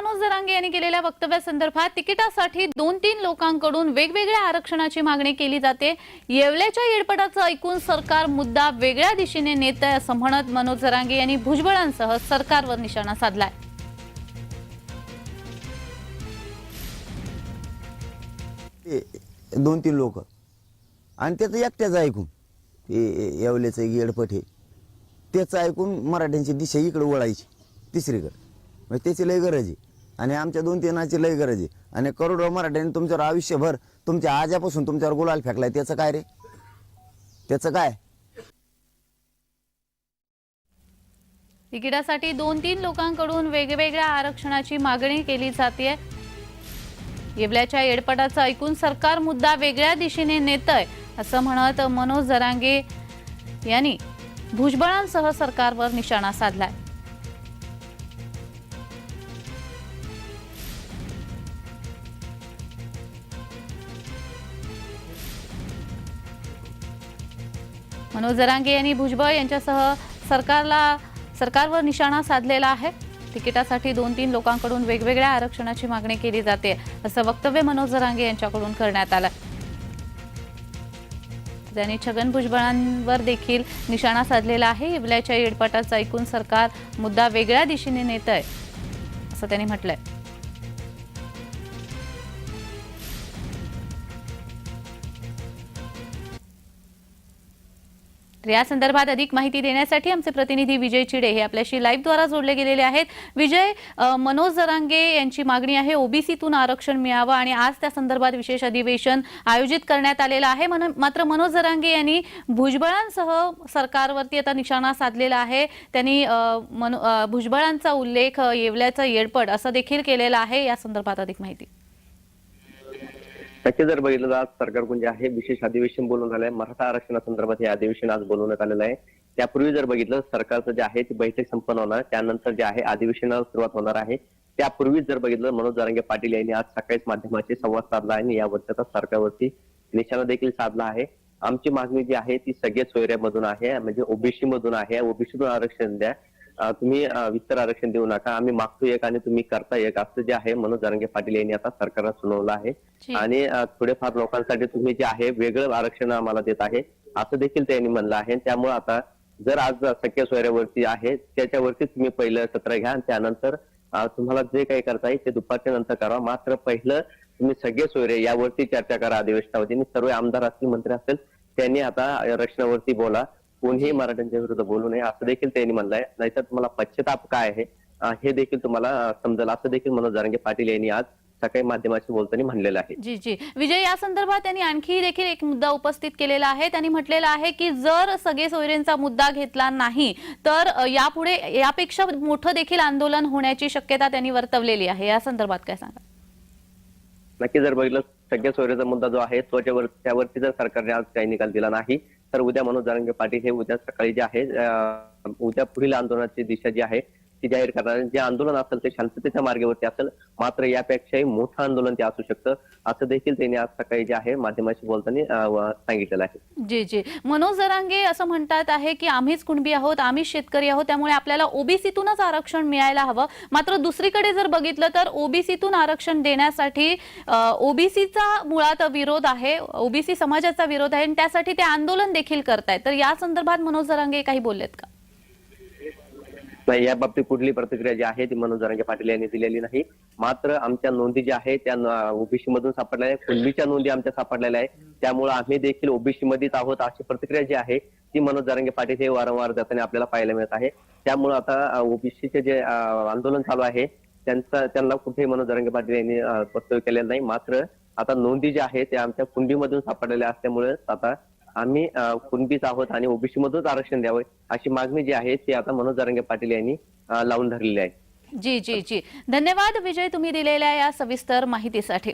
मनोज जरांगे यांनी केलेल्या वक्तव्यासंदर्भात तिकिटासाठी 2-3 लोकांकडून वेगवेगळ्या आरक्षणाची मागणी केली जाते। येवल्याच्या येडपटाचं ऐकून सरकार मुद्दा वेगळ्या दिशेने नेत आहे असं म्हणत मनोज जरांगे यांनी भुजबळांसह सरकारवर निशाणा साधलाय। 2-3 लोक आणि त्याचं एकट्याचं ऐकून येवल्याचं येडपट हे त्याचं ऐकून मराठ्यांची दिशा इकडे वळायची तिसरीकडे, म्हणजे त्याची लय गरज आहे आणि आमच्या 2-3ची लय गरज आहे आणि करोडो मराठ्यांनी तुमच्यावर आयुष्यभर तुमच्या आजापासून तुमच्यावर गुलाल फेकलाय, त्याचं काय रे? त्याचं काय? तिकिटासाठी 2-3 लोकांकडून वेगवेगळ्या आरक्षणाची मागणी केली जाते। येवल्याच्या येडपटाचं ऐकून सरकार मुद्दा वेगळ्या दिशेने नेतंय असं म्हणत मनोज जरांगे यांनी भुजबळांसह सरकारवर निशाणा साधलाय। मनोज जरांगे यांनी भुजबळ यांच्यासह सरकारवर निशाणा साधलेला आहे। तिकिटासाठी 2-3 लोकांकडून वेगवेगळ्या आरक्षणाची मागणी केली जाते असं वक्तव्य मनोज जरांगे यांच्याकडून करण्यात आलं। त्यांनी छगन भुजबळांवर देखील निशाणा साधलेला आहे। येवल्याच्या येडपटाचं ऐकून सरकार मुद्दा वेगळ्या दिशेने नेतंय असं त्यांनी म्हटलंय। या संदर्भात अधिक माहिती देण्यासाठी आमचे प्रतिनिधी विजय चिडे हे आपल्याशी लाईव्ह द्वारा जोडले गेलेले आहेत। विजय, मनोज जरांगे यांची मागणी आहे ओबीसीतून आरक्षण मिळावं आणि आज त्या संदर्भात विशेष अधिवेशन आयोजित करण्यात आलेलं आहे। मात्र मनोज जरांगे यांनी भुजबळांसह सरकारवरती आता निशाणा साधलेला आहे। त्यांनी भुजबळांचा उल्लेख येवल्याचा येडपट असं देखील केलेला आहे। या संदर्भात अधिक माहिती। नक्की जर बघितलं तर आज सरकारकडून जे आहे विशेष अधिवेशन बोलवण्यात आलंय। मराठा आरक्षणासंदर्भात हे अधिवेशन आज बोलवण्यात आलेलं आहे। त्यापूर्वी जर बघितलं सरकारचं जे आहे ती बैठक संपन्न होणार, त्यानंतर जे आहे अधिवेशनाला सुरुवात होणार आहे। त्यापूर्वीच जर बघितलं मनोज जरांगे पाटील यांनी आज सकाळीच माध्यमांशी संवाद साधला आणि यावरती आता सरकारवरती निशाणा देखील साधला आहे। आमची मागणी जी आहे ती सगळ्या सोयऱ्यामधून आहे, म्हणजे ओबीसी मधून आहे। ओबीसीतून आरक्षण द्या, तुम्ही विस्तार आरक्षण देऊ नका, आम्ही मागतो एक आणि तुम्ही करता एक, असं जे आहे मनोज जरांगे पाटील यांनी आता सरकारला सुनावलं आहे। आणि थोडेफार लोकांसाठी तुम्ही जे आहे वेगळं आरक्षण आम्हाला देत आहे असं देखील त्यांनी म्हणलं आहे। त्यामुळे आता जर आज सख्या सोयऱ्यावरती आहे त्याच्यावरती तुम्ही पहिलं सत्र घ्या आणि त्यानंतर तुम्हाला जे काही करता येईल ते दुपारच्या नंतर करा, मात्र पहिलं तुम्ही सगळे सोयरे यावरती चर्चा करा अधिवेशनावरती। सर्व आमदार असतील, मंत्री असतील, त्यांनी आता आरक्षणावरती बोला, कोणीही मराठ्यांच्या विरुद्ध बोलू नये असं देखील त्यांनी म्हणलंय। नाहीतर तुम्हाला पश्चाताप काय आहे हे देखील तुम्हाला समजेल असं देखील मनोज जरांगे पाटील यांनी आज सकाळी माध्यमांशी बोलताना म्हणलेलं आहे। जी विजय, या संदर्भात त्यांनी आणखी देखील एक मुद्दा उपस्थित केलेला आहे। त्यांनी म्हटलेलं आहे की जर सगळे सोयरेंचा मुद्दा घेतला नाही तर यापुढे यापेक्षा मोठं देखील आंदोलन होण्याची शक्यता त्यांनी वर्तवलेली आहे। या संदर्भात काय सांगा? नक्की जर बघितलं सगळ्या सोयरेचा मुद्दा जो आहे त्यावरती जर सरकारने आज काही निकाल दिला नाही तर उद्या मनोज जरांगे पाटील हे उद्या सकाळी जे आहे उद्या पुढील आंदोलनाची दिशा जी आहे ती जाहीर करणार। जे आंदोलन असेल ते शांततेच्या मार्गावरती असेल, मात्र यापेक्षाही मोठं आंदोलन ते असू शकतं असं देखील त्यांनी आज सकाळी जे आहे माध्यमांशी बोलताना सांगितलेलं आहे। जी मनोज जरांगे असं म्हणतात आहे की आम्हीच कुणबी आहोत, आम्हीच शेतकरी आहोत, त्यामुळे आपल्याला ओबीसीतूनच आरक्षण मिळायला हवं। मात्र दुसरीकडे जर बघितलं तर ओबीसीतून आरक्षण देण्यासाठी ओबीसीचा मुळात विरोध आहे, ओबीसी समाजाचा विरोध आहे आणि त्यासाठी ते आंदोलन देखील करतायत। तर या संदर्भात मनोज जरांगे काही बोललेत का? नाही, या बाबतीत कुठली प्रतिक्रिया जी आहे ती मनोज जरांगे पाटील यांनी दिलेली नाही। मात्र आमच्या नोंदी ज्या आहेत त्या ओबीसी मधून सापडल्या आहेत, कुणबीच्या नोंदी आमच्या सापडलेल्या आहेत, त्यामुळे आम्ही देखील ओबीसी मध्येच आहोत अशी प्रतिक्रिया जी आहे ती मनोज जरांगे पाटील हे वारंवार देताना आपल्याला पाहायला मिळत आहे। त्यामुळे आता ओबीसीचे जे आंदोलन चालू आहे त्यांना कुठेही मनोज जरांगे पाटील यांनी वक्तव्य केलेलं नाही। मात्र आता नोंदी ज्या आहेत त्या आमच्या कुणबीमधून सापडलेल्या असल्यामुळे आता आम्ही कुणबीच आहोत आणि ओबीसी मधूनच आरक्षण द्यावं अशी मागणी जी आहे ती आता मनोज जरांगे पाटील यांनी लावून धरलेली आहे। जी धन्यवाद विजय, तुम्ही दिलेल्या या सविस्तर माहितीसाठी।